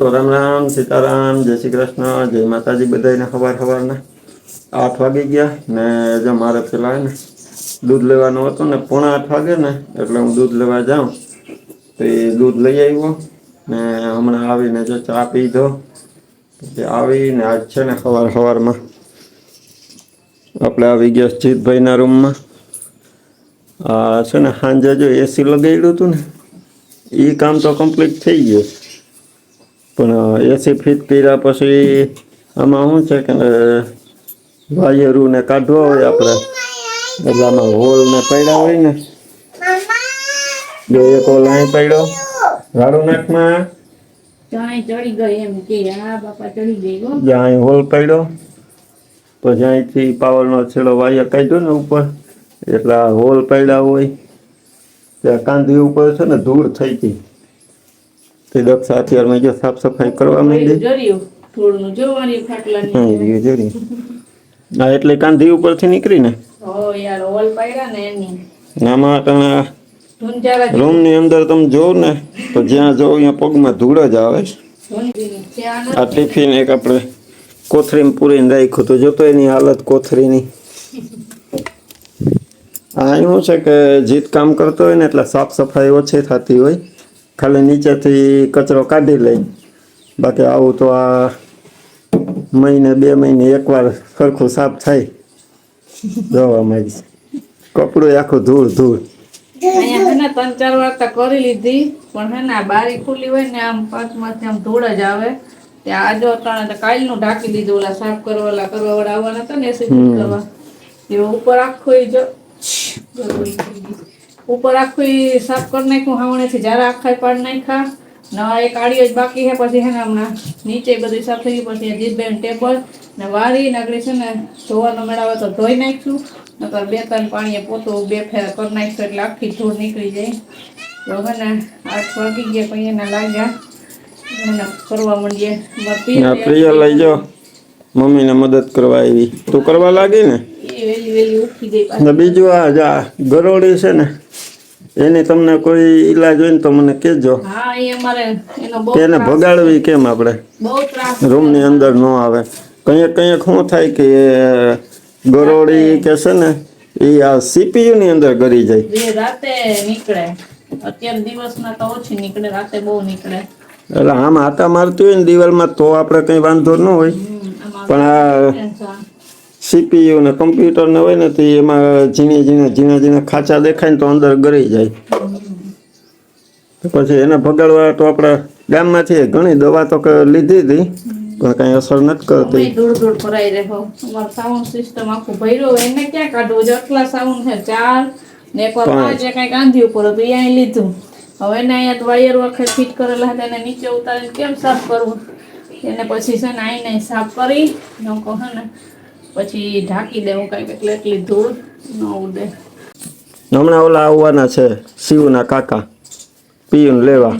તો રામ રામ સીતારામ જય શ્રી કૃષ્ણ જય માતાજી બધાને સવારના 8 વાગી ગયા ને જો મારે પેલા ને દૂધ લેવાનું હતું ને 7:45 વાગે ને એટલે હું દૂધ લેવા જાઉં તો એ દૂધ લઈ આવ્યો ને હમણાં આવીને જો ચા પીધો પછી આવીને આજ છે ને સવારમાં આપણે આવી ગયા જીતભાઈના રૂમમાં આ છે ને સાંજે જો એસી લગાડ્યું હતું ને એ કામ તો કમ્પ્લીટ થઈ ગયું પણ એસી ફિટ કર્યા પછી આમાં શું છે કે વાયરું ને કાઢવા હોય આપણે એટલે આમાં હોલ ને પડ્યા હોય ને જો એક હોલ અહીં પડ્યો રાડું નાકમાં જ્યાં હોલ પડ્યો પછી અહીંથી પાવરનો છેલ્લો વાયર કાઢ્યો ને ઉપર એટલે હોલ પડ્યા હોય ત્યાં કાંધી ઉપર છે ને ધૂળ થઈ ગઈ તે દક્ષા અત્યારમાં જો સાફ સફાઈ કરવા માંડી હા એટલે કાંધી ઉપરથી નીકળી ને આમાં રૂમની અંદર તમે જોવો ને તો જ્યાં જોવો ત્યાં પગમાં ધૂળ જ આવે આ ટિફિન એક આપણે કોથળીમાં પૂરીને રાખ્યું તો જોતો એની હાલત કોથળીની આ શું છે કે જીત કામ કરતો હોય ને એટલે સાફ સફાઈ ઓછી થતી હોય ખાલી નીચેથી કચરો કાઢી લે બાકી આવું તો આ મહિને 2 મહિને એકવાર સરખું સાફ થાય જોવામાં કપડું આખું ધૂળ અહીંયા 3-4 વાર તો કરી લીધી પણ હે ને બારી ખુલ્લી હોય ને આમ પાંચમાંથી આમ ધૂળ જ આવે ત્યાં આજો ત્રણ કાલનું ઢાંકી દીધું ઓલા સાફ કરવા વાળા આવવાના હતા ને એસી કરવા એ ઉપર આખું ઉપર આખું સાફ કરી નાખ્યું હાવણેથી જરા આખા પાડ નાખ્યા નવા એક આડીઓ જ બાકી છે પછી હે ને હમણાં નીચે બધી સાફ થઈ ગઈ પછી જીતબેન ટેબલ ને વારી નગરી છે ને ધોવાનો મેળાવે તો ધોઈ નાખ્યું નકર 2-3 પાણીએ પોતું 2 ફેર કરી નાખ્યું એટલે આખી ધૂળ નીકળી જાય તો હે ને 8 વાગી ગયા પછી એના લાગ્યા એને કરવા માંડીએ પ્રિય લઈ જાઓ મમ્મીને મદદ કરવા આવી તું કરવા લાગી ને વેલી ઉઠી ગઈ બીજું આ ગરોળી છે ને એની તમને કોઈ ઈલાજ હોય ને તો મને કહેજો હા એ અમારે એનો બહુ એને ભગાડવી કેમ આપણે બહુ ત્રાસ રૂમની અંદર ન આવે કંઈક શું થાય કે ગરોળી કે છે ને એ આ સીપીયુ ની અંદર ગરી જાય રાતે નીકળે અત્યારે દિવસમાં તો ઓછી નીકળે રાતે બહુ નીકળે એટલે આમ આટા મારતી હોય ને દિવાલમાં તો આપણે કંઈ વાંધો ન હોય પણ આ સીપીયુ ને કમ્પ્યુટર ને હોય ને તો એમાં ઝીણા ખાંચા દેખાય ને તો અંદર ગરી જાય પછી એને ભગાડવા તો આપણે ગામમાંથી ઘણી દવા તો લીધી હતી પણ કઈ અસર નથી કરતી દૂર ભરાઈ રહ્યો અમારો સાઉન્ડ સિસ્ટમ આખું ભર્યો એને ક્યાં કાઢવું જેટલા સાઉન્ડ છે 4 ને એકવાર 5 કઈ ગાંધી ઉપર હતું એ અહીં લીધું હવે એને અહીંયા વાયર વખત ફિટ કરેલા હતા એને નીચે ઉતારીને કેમ સાફ કરવું એને પછી છે ને અહીં સાફ કરી નકો હે ને પછી ઢાંકી દેવું કઈ એટલે એટલી ધૂળ ન ઉડે હમણાં ઓલા આવવાના છે શિવના કાકા પીયુન લેવા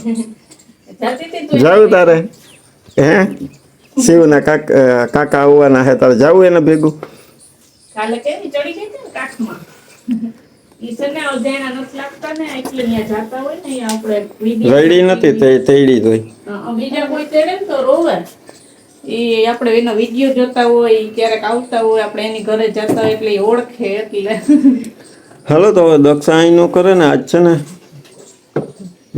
જાવું તારે હે શિવના કાકા આવવાના હે તારે જાવું એને ભેગું કાલે કેવી ચડી ગઈ ને કાખમાં ઈસને ઓદેણા નથી લાગતા ને એટલે ન્યા જાતા હોય ને આપણે રડી નથી તેડી તોય બીજા કોઈ તેડે ને તો રોવે એ આપણે એનો વિડિયો જોતા હોય ક્યારેક આવતા હોય આપણે એની ઘરે જતા હોય એટલે ઓળખે એટલે હાલો તો હવે દક્ષા અહીં નો કરે ને આજ છે ને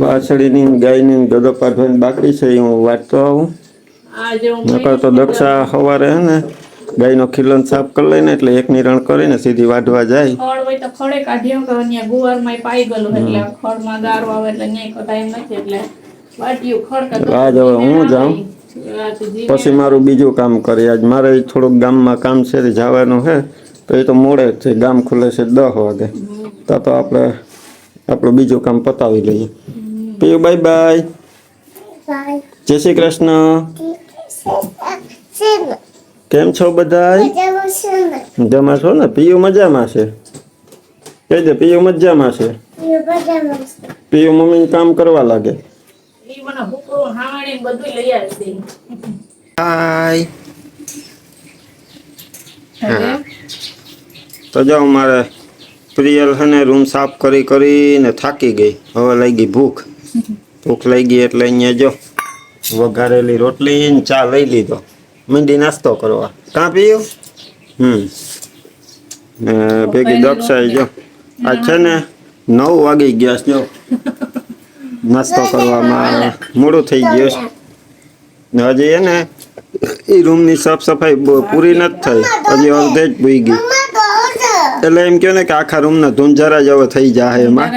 વાછડીની ગાયની ગદો કાઢવાની બાકી છે હું વાંચતો આવું નકર તો દક્ષા સવારે હે ને ગાયનો ખીલન સાફ કરી લઈને એટલે એક નિરણ કરીને સીધી વાઢવા જાય ખડ હોય તો ખડે કાઢ્યો કે અહીંયા ગુવારમાં પાઈ ગયેલું એટલે ખડમાં ગારો આવે એટલે ન્યાય કટાઈ નથી એટલે વાટ્યું ખડ આજ હવે હું જાઉં પછી મારું બીજું કામ કરી આજ મારે થોડુંક ગામમાં કામ છે જવાનું છે તો એ તો મોડે છે ગામ ખુલે છે 10 વાગે તો આપણે આપણું બીજું કામ પતાવી લઈએ પીયુ બાય બાય જય શ્રી કૃષ્ણ કેમ છો બધાય મજામાં છો ને પીયુ મજામાં છે કહી દે પીયુ મજામાં છે પીયુ મમ્મી કામ કરવા લાગે હાય તો જાઓ મારે પ્રિયલ છે ને રૂમ સાફ કરીને થાકી ગઈ હવે લાગી ભૂખ લઈ ગઈ એટલે અહીંયા જો વઘારેલી રોટલી ને ચા લઈ લીધો, મીંડી નાસ્તો કરવા. કાં પીયું? ને ભેગી દક્ષાઈ જો આ છે ને 9 વાગી ગયા છે, જો નાસ્તો કરવામાં મોડું થઈ ગયું છે. ને હજી એને એ રૂમની સાફ સફાઈ પૂરી નથી થઈ, હજી અડધે જ પૂઈ ગઈ. એટલે એમ કહો ને કે આખા રૂમના ધૂંઝારા જેવો થઈ જાય એમાં,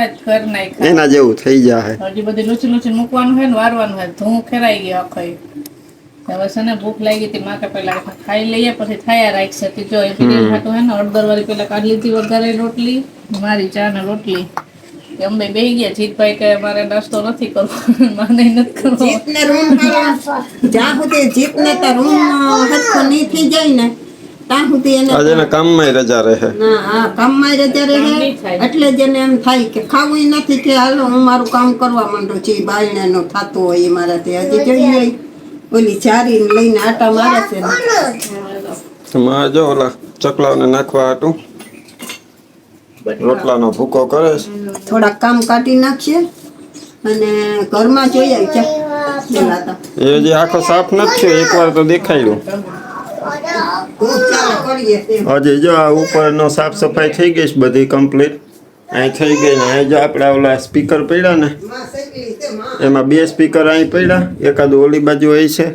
એના જેવું થઈ જાય. હજી બધી લૂછી લૂછી મૂકવાનું હોય ને વારવાનું હોય, ધૂં ખેરાઈ ગયો આખો. હવે છે ને ભૂખ લાગી હતી, માકે પેલા ખાઈ લઈએ પછી ખાયા રાખશે. જો એ પીરિયડ ખાતું હે ને અડધર વાળી પેલા કાઢી લીધી વઘારેલી રોટલી, મારી ચા ને રોટલી. અમે બેહી ગયા. જીતભાઈ કે મારે નાસ્તો નથી કરવો, માને નથી કરવો. જીતને રૂમ જ્યાં સુધી જીતને તો રૂમ હરખો નહીં થઈ જાય ને ત્યાં સુધી એને આજે કામમાં રજા રહે. હા, કામમાં રજા રહે. એટલે જ એને એમ થાય કે ખાવું નથી કે હાલો હું મારું કામ કરવા માંડું છું. બાયણે નું થતું હોય એ મારાથી હજી જોઈએ ઓલી ચારી લઈને આટા મારે છે. જો ઓલા ચકલાઓને નાખવા હાટું રોટલાનો ભૂકો કરે છે. થોડાક કામ કાઢી નાખશે અને ઘરમાં જોઈ આવી એ હજી આખો સાફ નથી થયો, એકવાર તો દેખાડ્યું. હજી જો આ ઉપરનો સાફ સફાઈ થઈ ગઈ છે બધી કમ્પ્લીટ. અહીં થઈ ગઈ ને અહીં જો આપણા ઓલા સ્પીકર પડ્યા ને એમાં 2 સ્પીકર અહીં પડ્યા, એકાદ ઓલી બાજુ અહીં છે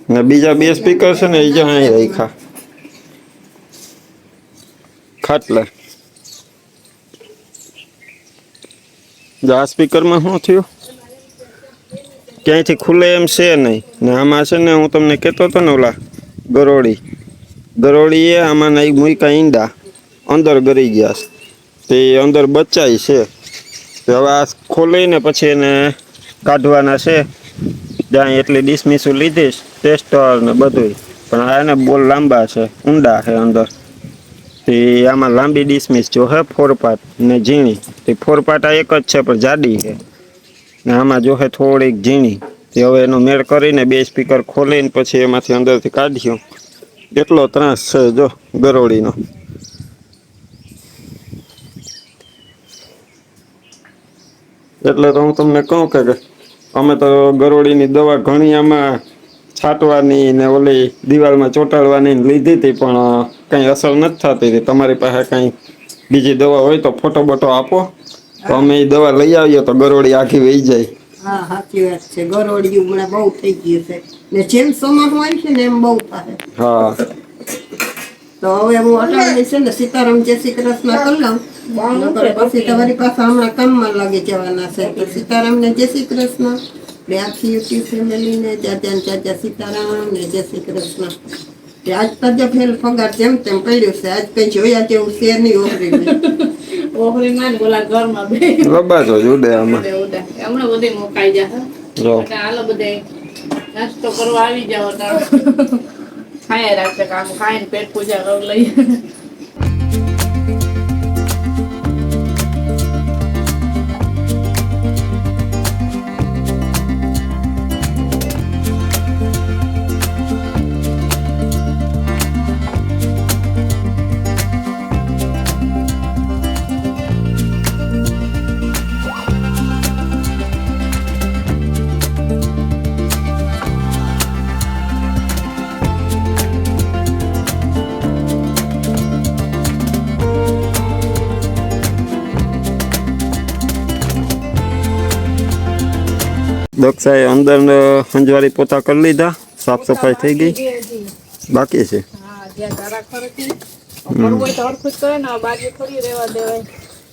ને બીજા 2 સ્પીકર છે ને એ જો અહીં રાખ્યા ખાટલા. જો આ સ્પીકરમાં શું થયું, ક્યાંયથી ખુલે એમ છે નહીં. ને આમાં છે ને હું તમને કહેતો હતો ને ઓલા ગરોળીએ આમાં નહીં મૂક્યા ઈંડા, અંદર ગરી ગયા છે. તે અંદર બચ્ચાય છે. હવે આ ખોલીને પછી એને કાઢવાના છે. જ્યાં એટલી ડિસમિસું લીધીશ, ટેસ્ટર ને બધું, પણ આ એને બોલ લાંબા છે, ઊંડા છે અંદર. તે આમાં લાંબી ડિસમિસ જો હે 4 પાર્ટ ને ઝીણી. તે 4 પાર્ટ આ એક જ છે પણ જાડી છે ને આમાં જો હે થોડીક ઝીણી. તે હવે એનો મેળ કરીને 2 સ્પીકર ખોલીને પછી એમાંથી અંદરથી કાઢ્યું. એટલો ત્રાસ છે જો ગરોળીનો. એટલે તો હું તમને કહું કે અમે તો ગરોળીની દવા ઘણી આમાં છાંટવાની ને ઓલી દિવાલમાં ચોંટાડવાની લીધી હતી, પણ કંઈ અસર નથી થતી હતી. તમારી પાસે કંઈ બીજી દવા હોય તો ફોટો બોટો આપો તો અમે એ દવા લઈ આવીએ તો ગરોળી આખી વહી જાય. હા, સાચી વાત છે. ગરોળી હમણાં બહુ થઈ ગયું છે ને જેમ ચોમાસું આવી છે ને એમ બહુ થાય. હા, તો હવે હું અટાણે છે ને સીતારામ જય શ્રી કૃષ્ણ કરી લઉં, પછી તમારી પાસે હમણાં કામમાં લાગી જવાના છે. તો સીતારામ ને જય શ્રી કૃષ્ણ. આપણે આખી યુટ્યુબ ફેમિલીને જાજા સીતારામ ને જય શ્રી કૃષ્ણ. આજ તજે ફેલ પગાર જેમ તેમ પડ્યું છે. આજ કઈ જોયા જેવું છે નહીં. ઓહરીમાં ને ઓલા ઘરમાં બે રબા તો ઉડે આમાં. હમણાં બધી મુકાઈ જાય. હાલો બધે નાસ્તો કરવા આવી જાવ. ખાયા રાખશે કામ, ખાઈને પેટ પૂજા કરી લઈએ. દક્ષાએ અંદર સંજવારી પોતા કરી લીધા, સાફ સફાઈ થઈ ગઈ, બાકી છે.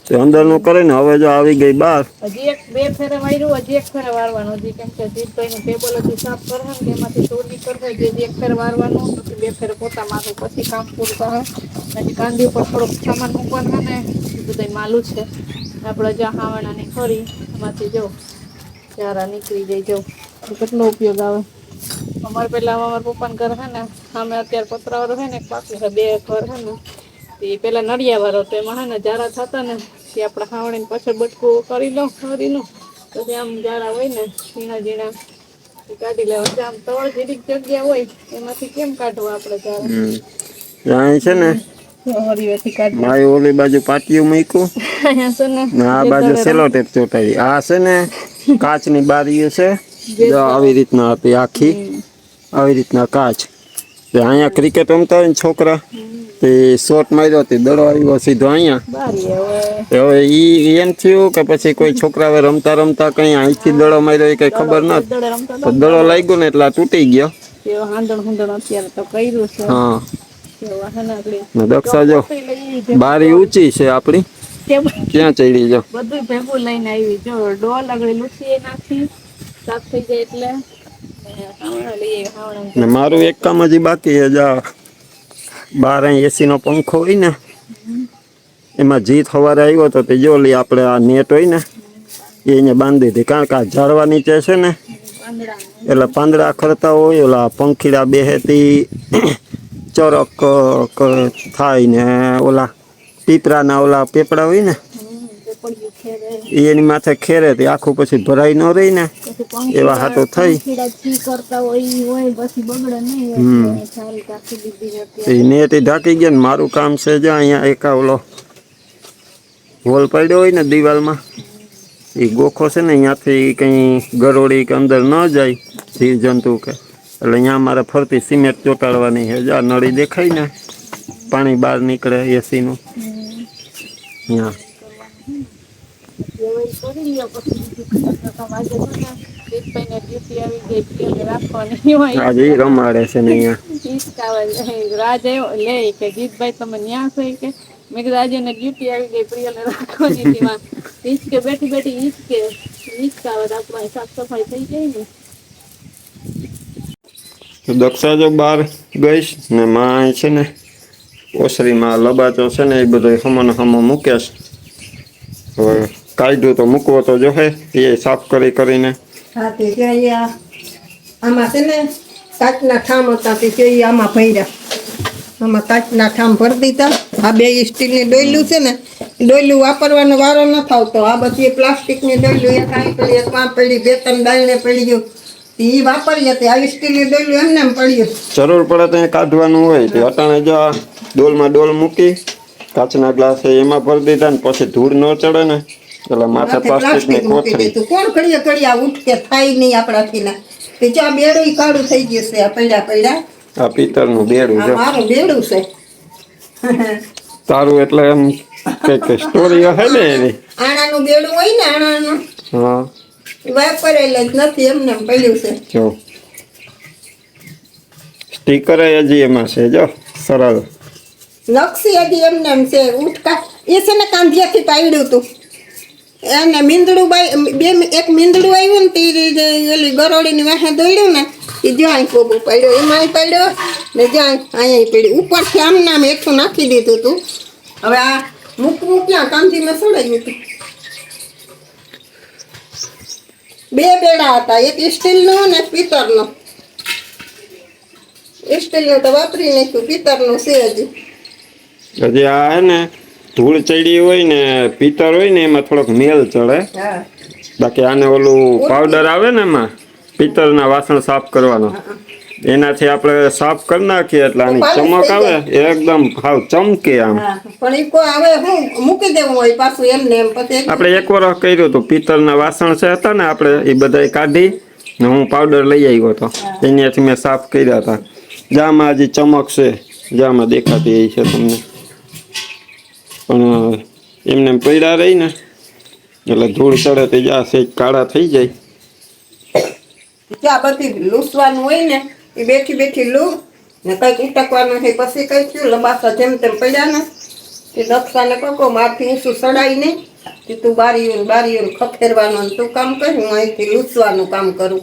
તે અંદરનું કરે ને હવે જો આવી ગઈ બહાર. હજી એક 2 ફેરે વાર્યું, હજી 1 ફેરે વારવાનું. હજી કેમ કે જીતભાઈનું ટેબલ હજી સાફ કરવાનું, એમાંથી ચોરી કરશે. જે 1 ફેરે વારવાનું, પછી 2 ફેરે પોતા મારવું, પછી કામ પૂરું થાય. હજી કાંદી ઉપર થોડોક સામાન મૂકવાનું ને બધું માલું છે. આપણે જ્યાં હાવાણાની ખરી એમાંથી જો ચારા નીકળી જાય. જો કેટલો ઉપયોગ આવે. અમારે પેલા અમારા પપ્પાને ઘર છે ને અમે અત્યારે પતરાવાળો છે ને એક બાકી છે, 2 ઘર છે ને તે પેલા નડિયાવાળો. તો એમાં છે ને જારા થતા ને તે આપણે ખાવણીને પાછળ બટકું કરી લો ખરીનું, પછી આમ જારા હોય ને ઝીણા ઝીણા કાઢી લેવા. આમ તળ જેવી જગ્યા હોય એમાંથી કેમ કાઢવા આપણે જારા? અહીં છે ને મારી ઓલી બાજુ પાટિયું મૂક્યું, આ બાજુ સેલો ટેપ ચોટાડી. આ છે ને કાચની બારીઓ છે જો આવી રીતના હતી આખી, આવી રીતના કાચ. તે અહીંયા ક્રિકેટ રમતા હોય ને છોકરા, તે શોટ માર્યો તે દડો આવ્યો સીધો અહીંયા. બારી હવે તો હવે ઈ એમ થયું કે પછી કોઈ છોકરા હવે રમતા રમતા કઈ અહીંથી દડો માર્યો એ કઈ ખબર ન દડે રમતા તો દડો લાગ્યો ને એટલે આ તૂટી ગયો. તેઓ હાંધણ અત્યારે તો કર્યું છે. હા તેઓ હનાગડી ને દક્ષા જો બારી ઊંચી છે આપણી, ક્યાં ચડી જો બધું ભેગું લઈને આવી. જો ડોલ આગળ લૂછી નાખી સાફ થઈ જાય એટલે ને હાવણા લઈ આવી. હાવણા ને મારું એક કામ હજી બાકી છે. જા બાર અહીં એસી નો પંખો હોય ને એમાં જીત સવારે આવ્યો તો તે જો લી આપણે આ નેટ હોય ને એ અહીંયા બાંધી દીધી, કારણ કે આ ઝાડવા નીચે છે ને પાંદડા એટલે પાંદડા ખરતા હોય, ઓલા પંખીડા બેહેતી ચોરક થાય ને ઓલા પીપરાના ઓલા પેપડા હોય ને પડ્યું ખેરે એ એની માથે ખેરે તે આખું પછી ભરાઈ ન રહી ને પછી એવા હાટો થઈ પંખીડા છી કરતા હોય પછી બગડે નહીં એટલે સારી કાઢી દીધી છે. એ નેટ ઢાંકી ગયા ને મારું કામ છે જો અહીંયા એક ઓલો હોલ પડ્યો હોય ને દિવાલમાં એ ગોખો છે ને અહીંયાથી કંઈ ગરોળી કે અંદર ન જાય જીવ જંતુ કે, એટલે અહીંયા મારે ફરતી સિમેન્ટ ચોટાડવાની છે. જ્યાં નળી દેખાય ને પાણી બહાર નીકળે એસીનું અહીંયા. એવી કરી લ્યો પછી બીજું આજે છે ને દીપભાઈને ડ્યુટી આવી ગઈ એટલે રાખવાની હોય. આજે ઈ રમાડે છે ને અહીંયા. હિચકાવે રાજ આવ્યો લે કે જીતભાઈ તમે ન્યા છો કે મેં કીધું આજે એને ડ્યુટી આવી ગઈ પ્રિયલને રાખવાની હતી. હિચકે બેઠી બેઠી હિચકાવે તો આપણે સાફ સફાઈ થઈ જાય ને. તો દક્ષા જો બહાર ગઈશ ને માં છે ને ઓસરીમાં લબાચો છે ને એ બધો હમો મૂકે છે. હવે કાઢ્યું તો મૂકવો તો જોહે એ સાફ કરીને. હા તે ત્યાં આમાં છે ને કાચના ઠામ હતા તે જોઈએ આમાં ભર્યા. આમાં કાચના ઠામ ભરી દીધા. આ બે સ્ટીલની ડોયલું છે ને ડોયલું વાપરવાનો વારો ન આવતો. આ બધી પ્લાસ્ટિકની ડોયલું એક અહીં પડી એક વાં પડી બે ત્રણ દાળને પડી ગયું એ વાપરીએ તે આવી સ્ટીલની ડોયલું એમને એમ પડ્યું. જરૂર પડે તો કાઢવાનું હોય તે અટાણે જો આ ડોલમાં ડોલ મૂકી કાચના ગ્લાસ એમાં ભરી દીધા ને પછી ધૂળ ન ચડે ને એટલે માથે પ્લાસ્ટિકની કોથળી. કોણ ઘડીએ ઘડીએ ઉઠકે થાય નહીં આપણાથી ના તે ચા બેડું કાળું થઈ ગયું છે. આ પડ્યા આ પિત્તળનું બેડું આ જો મારું બેડું છે. તારું એટલે એમ કઈક સ્ટોરી હે ને એની. આણાનું બેડું હોય ને આણાનું હા વાપરેલા જ નથી એમને એમ પડ્યું છે. જો સ્ટીકર હજી એમાં છે જો સરળ. નકશી હજી એમને એમ છે. ઉઠકા એ છે ને કાંધિયાથી પાડ્યું હતું એને મીંદડું એક મીંદડું આવ્યું ને તે ઓલી ગરોળીની વાહે દોડ્યું ને એ જ્યાં કોબું પડ્યો એમાં પડ્યો ને જ્યાં અહીંયા પડ્યું ઉપરથી આમ નામ એકઠું નાખી દીધું હતું. હવે આ મૂકવું ક્યાં કાંધીમાં સડાયું હતું. બે બેડા હતા એક સ્ટીલનો ને પિત્તળનો. સ્ટીલનું તો વાપરી નાખ્યું પિત્તળનું છે હજી. હજી આ હે ને ધૂળ ચડી હોય ને પિત્તળ હોય ને એમાં થોડોક મેલ ચડે. હા બાકી આને ઓલું પાવડર આવે ને એમાં પિત્તળના વાસણ સાફ કરવાનો એનાથી આપણે સાફ કરી નાખીએ એટલે આની ચમક આવે એકદમ હાવ ચમકે આમ. પણ ઈ કોઈ હવે હું મૂકી દેવું હોય પાછું એમને એમ પછી આપણે એક વર્ષ કર્યું હતું પિત્તળના વાસણ છે હતા ને આપણે એ બધાય કાઢી ને હું પાવડર લઈ આવ્યો હતો એનાથી મેં સાફ કર્યા હતા. જામાં હજી ચમક છે જામાં દેખાતી એ છે તમને, પણ એમને એમ પડ્યા રહી ને એટલે ધૂળ ચડે તે જા સેજ કાળા થઈ જાય. ત્યાં બધી લૂસવાનું હોય ને એ બેઠી બેઠી લૂ ને કંઈક ઉટકવાનું છે પછી કઈ થયું લબાસા જેમ તેમ પડ્યા ને એ દક્ષાને કહો મારથી ઊંચું સડાય નહીં કે તું બારીઓ ખખેરવાનું તું કામ કર હું અહીંથી લૂસવાનું કામ કરું.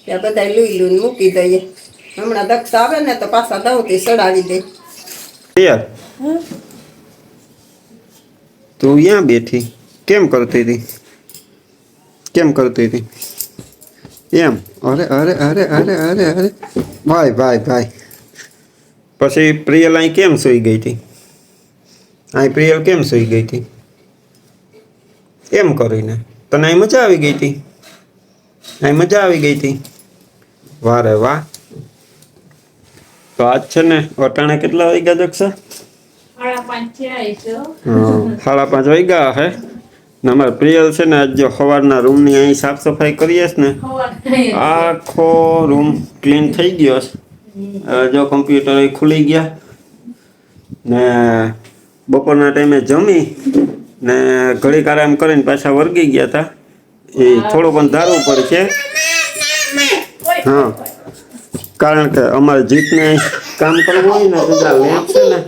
ત્યાં બધા લૂઈ મૂકી દઈએ. હમણાં દક્ષ આવે ને તો પાછા દઉંથી સડાવી દે. તું અહીંયા બેઠી કેમ કરતી હતી? કેમ કરતી હતી એમ? અરે અરે અરે અરે અરે અરે ભાઈ ભાઈ ભાઈ. પછી પ્રિયલ અહીં કેમ સૂઈ ગઈ હતી? અહીં પ્રિયલ કેમ સૂઈ ગઈ હતી? એમ કરીને તને અહીં મજા આવી ગઈ હતી? અહીં મજા આવી ગઈ હતી? વાહ રે વાહ. તો આજ છે ને અટાણે કેટલા વાગ્યા દક્ષા? 5:30 છે. 5:30 વાગ્યા હે ને અમારે પ્રિયલ છે ને આજ જો સવારના રૂમની અહીં સાફ સફાઈ કરીએ છે ને આખો રૂમ ક્લીન થઈ ગયો છે. જો કમ્પ્યુટર ખુલી ગયા ને બપોરના ટાઈમે જમી ને ઘડીક આરામ કરીને પાછા વર્ગી ગયા હતા. એ થોડુંક અંધારું પડશે. હા, કારણ કે અમારે જીતને કામ કરવું હોય ને તો લેમ્પ છે ને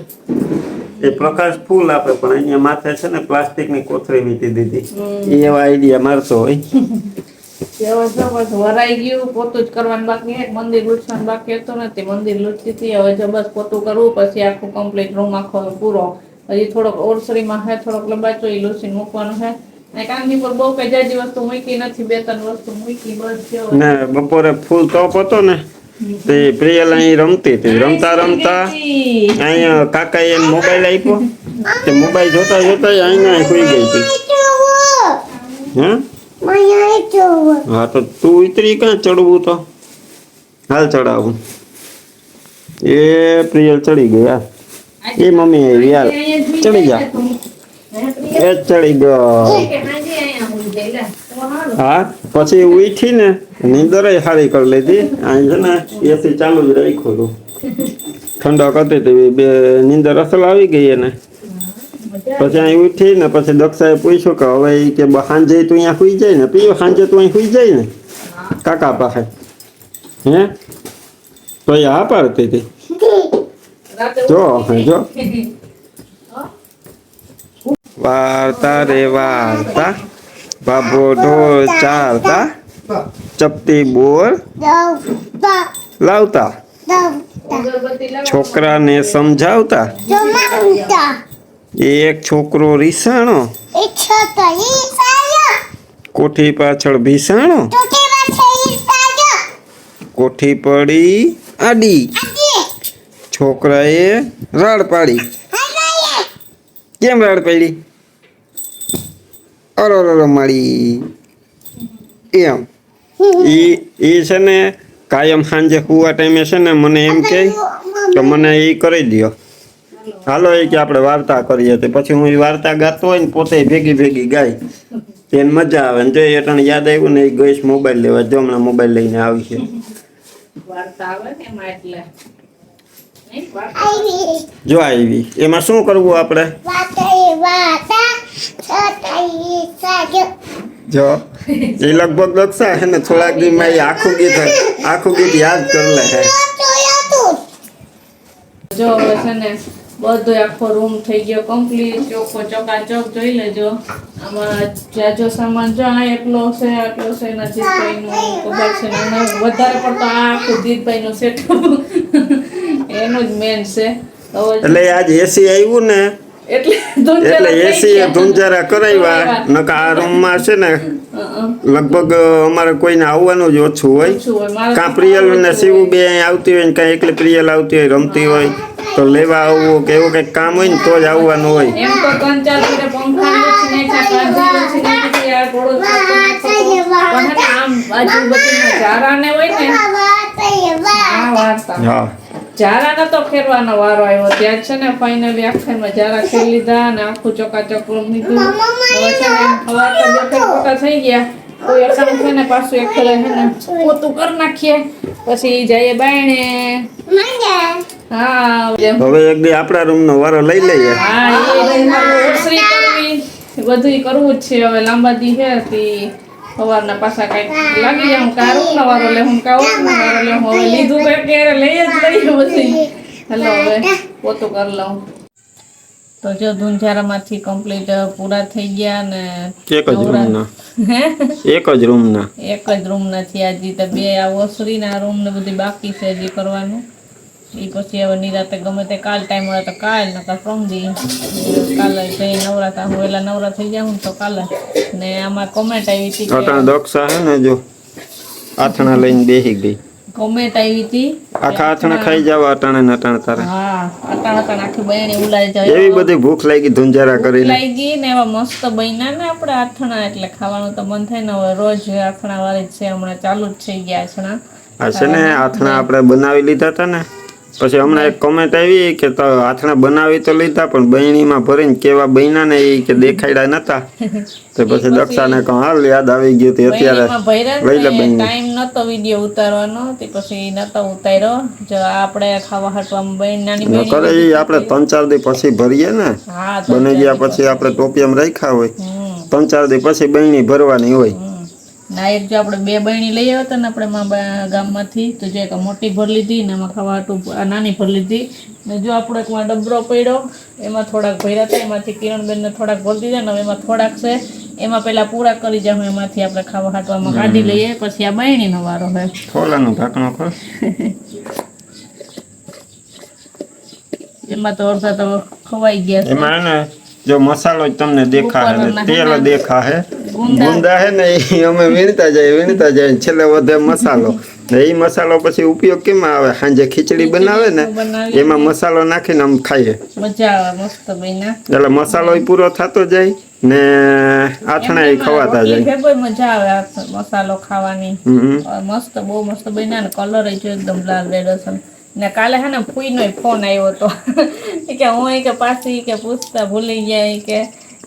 એ પ્રકાશ ફૂલ આપે, પણ અહીંયા માથે છે ને પ્લાસ્ટિકની કોથળી વીટી દીધી. એ એવા આઈડિયા મારતો હોય. વરાઈ ગયું, પોતું જ કરવાનું બાકી છે. મંદિર લૂછવાનું બાકી હતું નથી, મંદિર લૂછતી હતી. હવે જો બસ પોતું કરવું, પછી આખું કમ્પ્લીટ રૂમ આખો પૂરો. હજી થોડોક ઓરસરીમાં છે, થોડોક લંબાચો એ લૂછીને મૂકવાનું છે. ને કાંગની પર બહુ કઈ જાજી વસ્તુ મૂકી નથી, 2-3 વસ્તુ મૂકી બસ. ને બપોરે ફૂલ તપ હતો ને તે પ્રિયલ અહીં રમતી હતી. રમતા રમતા અહીંયા કાકાએ એને મોબાઈલ આપ્યો. તે મોબાઈલ જોતા જોતા અહીંયા સુઈ ગઈ હતી. હા, તો તું ઉતરી ક્યાં ચડવું? તો હાલ ચડાવું. એ પ્રિયલ ચડી ગઈ. યાર એ મમ્મી આવી, યાર ચડી જા. એ ચડી ગયો. હા, પછી ઉઠી ને નીંદર સારી કરી લીધી. અહીં છે ને એસી ચાલુ જ રાખ્યું હતું. ઠંડક હતી તે બે નીંદર અસલ આવી ગઈ એને. પછી અહીં ઉઠી ને પછી દક્ષાએ પૂછ્યું કે હવે કે સાંજે તું અહીંયા સુઈ જાય ને? પીયો સાંજે તું અહીં સુઈ જાય ને કાકા પાસે? હે? તો એ હા પાડતી હતી. જો વાર્તા રે વાર્તા, બાબો ઢોલ ચારતા, ચપટી બોર લાવતા, છોકરાને સમજાવતા. એક છોકરો રીસાણો, કોઠી પાછળ ભીસાણો, કોઠી પડી આડી, છોકરાએ રાડ પાડી. કેમ રાડ પાડી? અરો મારી. એમ એ છે ને કાયમ સાંજે હુવા ટાઈમે છે ને મને એમ કહે કે મને એ કરી દો. હાલો એ કે આપણે વાર્તા કરીએ. તો પછી હું એ વાર્તા ગાતો હોય ને પોતે ભેગી ગાય. એને મજા આવે. ને જો એ ટાણે યાદ આવ્યું ને એ ગઈશ મોબાઈલ લેવા. જો હમણાં મોબાઈલ લઈને આવી છે. જો આવી. એમાં શું કરવું આપણે? જો એ લગભગ દક્ષા છે ને થોડાક દીમાં એ આખું ગીત યાદ કરી લે છે. જો છે ને બધો આખો રૂમ થઈ ગયો કમ્પ્લીટ, ચોખ્ખો ચકાચક. જોઈ લેજો. આમાં જાજો સામાન જો આ એટલો છે, આટલો છે. એના જીતભાઈનું ખબર છે ને વધારે પડતો આ આખું જીતભાઈનું સેટઅપ એનું જ મેન છે. એટલે આજ એસી આવ્યું ને એટલે એસી એ ધુંજારા કરાવ્યા. નકા આ રૂમમાં છે ને લગભગ અમારે કોઈને આવવાનું જ ઓછું હોય. કાં પ્રિયલ ને શિવું બે આવતી હોય ને કાં એકલી પ્રિયલ આવતી હોય રમતી હોય તો લેવા આવવું કે એવું કઈક કામ હોય ને તો જ આવવાનું હોય. એમ તો 3-4 પંખા લૂછી નાખ્યા, આમ આજુબાજુમાં જારાને હોય ને આ વાર્તા. હા, જારાને તો ખેરવાનો વારો આવ્યો. ત્યાં છે ને ફાઇનલી આખામાં જારા ખેરી લીધા અને આખું ચકાચક રૂમ લીધું. હવે છે ને સવાર તો 2 પોતા થઈ ગયા. તો એકદમ છે ને પાછું એક છે ને પોતું કરી નાખીએ, પછી જઈએ બાયણે. હા, હવે એક દી આપણા રૂમ નો વારો લઈ લઈએ. હા, એ ઓસરી કરવી બધું કરવું જ છે. હવે લાંબા દી છે સવારના પાછા કઈક લાગી જાય. હું કા રૂમ નો વારો લે, હું કા ઓસ નો વારો લે. હવે લીધું તો ક્યારે લઈ જ લઈએ બધી. હેલો, હવે પોતું કરી લઉં. તો જો ધુંજારામાંથી કમ્પ્લીટ પૂરા થઈ ગયા ને એક જ રૂમ ના થયા. હજી તો 2 આ ઓસરી ના રૂમ ને બધી બાકી છે હજી કરવાનું. એ પછી હવે નિરાતે ગમે તે કાલ ટાઈમ મળે તો કાલ, નકર પ્રમદી. કાલે જઈ નવરાતા હું વેલા નવરા થઈ જાઉં તો કાલે. ને આમાં કોમેન્ટ આવી હતી કે દક્ષા હે ને જો આથણા લઈને બેસી ગઈ. કોમેન્ટ આવી હતી આખા આથણા ખાઈ જાવ અટાણે તારે. હા, અટાણે આખી બહેણી ઉલાઈ જાય. એવી બધી ભૂખ લાગી ધુંજારા કરીને. લાગી ગઈ ને એવા મસ્ત બન્યા ને આપણે આથણા, એટલે ખાવાનું તો મન થાય ને. હવે રોજ આથણા વાળી છે, હમણાં ચાલુ જ થઈ ગયા આથણા. આ છે ને આથણા આપણે બનાવી લીધા હતા ને પછી હમણાં એક કોમેન્ટ આવી કે તો આથણા બનાવી તો લીધા પણ બહેણીમાં ભરીને કેવા બન્યા ને એ કે દેખાડ્યા નતા તો પછી દક્ષાને કહું હાલ યાદ આવી ગયું તે અત્યારે લઈ લે બહેણી. ટાઈમ નતો વિડીયો ઉતારવાનો તે પછી નતો ઉતાર્યો. જો આપણે ખાવા હાટવામાં બહેન નાની બહેન કરે એ આપણે 3-4 દી પછી ભરીએ ને હા બની ગયા પછી આપણે ટોપિયામાં રાખ્યા હોય હમ 3-4 દી પછી બહેણી ભરવાની હોય. ના એક જો આપણે 2 બહેણી લઈ આવ્યા હતા ને આપણે ગામમાંથી તો જો એક મોટી ભર લીધી ને એમાં ખાવા હાટું આ નાની ભર લીધી ને જો આપણો એકમાં ડબરો પડ્યો એમાં થોડાક ભર્યા હતા એમાંથી કિરણબેનને થોડાક ભરી દીધા ને હવે એમાં થોડાક છે એમાં પહેલા પૂરા કરી જાઉં એમાંથી આપણે ખાવા હાટવામાં કાઢી લઈએ પછી આ બહેણીનો વારો હોય. ખોલાનું ઢાંકણું ખોલ. એમાં તો અડધા તો ખવાઈ ગયા છે. એમાં હે ને જો મસાલો જ તમને દેખાય ને તેલ દેખાય ગુંદા હે ને એ અમે વીણતા જાય છેલ્લે વધે મસાલો ને એ મસાલો પછી ઉપયોગ કેમ આવે સાંજે ખીચડી બનાવે ને એમાં મસાલો નાખીને આમ ખાઈએ મજા આવે મસ્ત બન્યા. એટલે મસાલો પૂરો થતો જાય ને આથણા એ ખવાતા જાય. ભેગોય મજા આવે આ મસાલો ખાવાની. મસ્ત બહુ મસ્ત બન્યા ને કલર જો એકદમ લાલ રેડ હશે ને કાલે હે ને ફૂઈનો ફોન આવ્યો હતો કે હું કે પાછી કે પૂછતા ભૂલી ગયા કે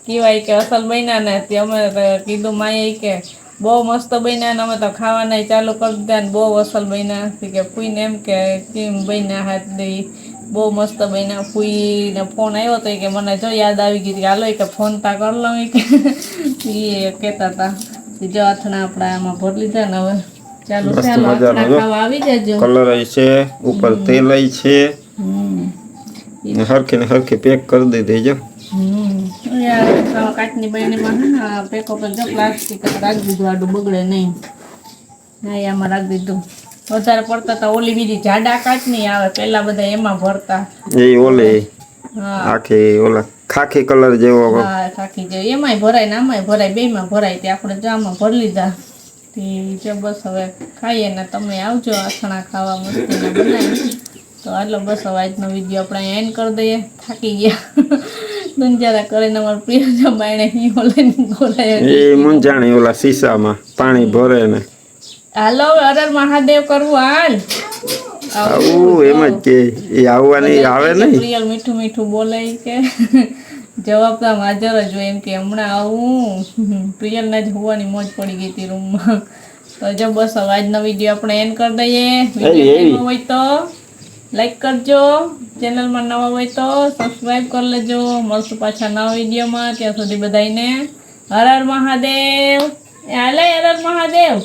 કેવાય કે અસલ બન્યા ને તે અમે કીધું માએ કે બહુ મસ્ત બન્યા ને અમે તો ખાવાના ચાલુ કરી દીધા ને બહુ અસલ બન્યા કે ફૂઈને એમ કે કેમ બન્યા હાથ દઈ બહુ મસ્ત બન્યા. ફૂઈને ફોન આવ્યો તો કે મને જો યાદ આવી ગઈ કે હાલો કે ફોન તા કરી લઉં કે એ કહેતા હતા જો અથણા આપણે આમાં ભરી લીધા ને હવે ચાલો ચાલો અથણા ખાવા આવી જજો. કલર છે ઉપર તેલ છે હરખી ને હરખી પેક કરી દીધી જો. કાચની બહેણીમાં હે ને પેકો પર જો પ્લાસ્ટિક રાખી દીધું આડું બગડે નહીં. હા એમાં રાખી દીધું. વધારે પડતા તો ઓલી બીજી જાડા કાચની આવે પેલા બધા એમાં ભરતા એ ઓલી હા આખી ઓલા ખાખી કલર જેવો હા ખાખી જેવી એમાંય ભરાય ને આમાંય ભરાય બેયમાં ભરાય તે આપણે જામાં ભરી લીધા તે બસ હવે ખાઈએ ને તમે આવજો અથણા ખાવા મસ્તીને બનાવી. તો આટલો બસ હવે આજનો વિડીયો આપણે એન્ડ કરી દઈએ. થાકી ગયા દંજારા કરીને અમારા પ્રિય જમાઈને લઈને બોલાય એ મુંજાણી ઓલા શીશામાં પાણી ભરે ને હાલો હવે હર મહાદેવ કરવું હાલ આવું એમ જ કે એ આવવાની આવે નહીં. પ્રિયલ મીઠું મીઠું બોલે કે જવાબ તો હાજર જ હોય એમ કે હમણાં આવું પ્રિયલને જ હોવાની મોજ પડી ગઈ હતી રૂમમાં. તો જો બસ હવે આજનો વિડીયો આપણે એન્ડ કરી દઈએ. વિડીયો હોય તો લાઈક કરજો, ચેનલમાં નવા હોય તો સબસ્ક્રાઈબ કરી લેજો. મળશું પાછા નવા વિડીયોમાં. ત્યાં સુધી બધાને હર હર મહાદેવ. હાલે હર હર મહાદેવ.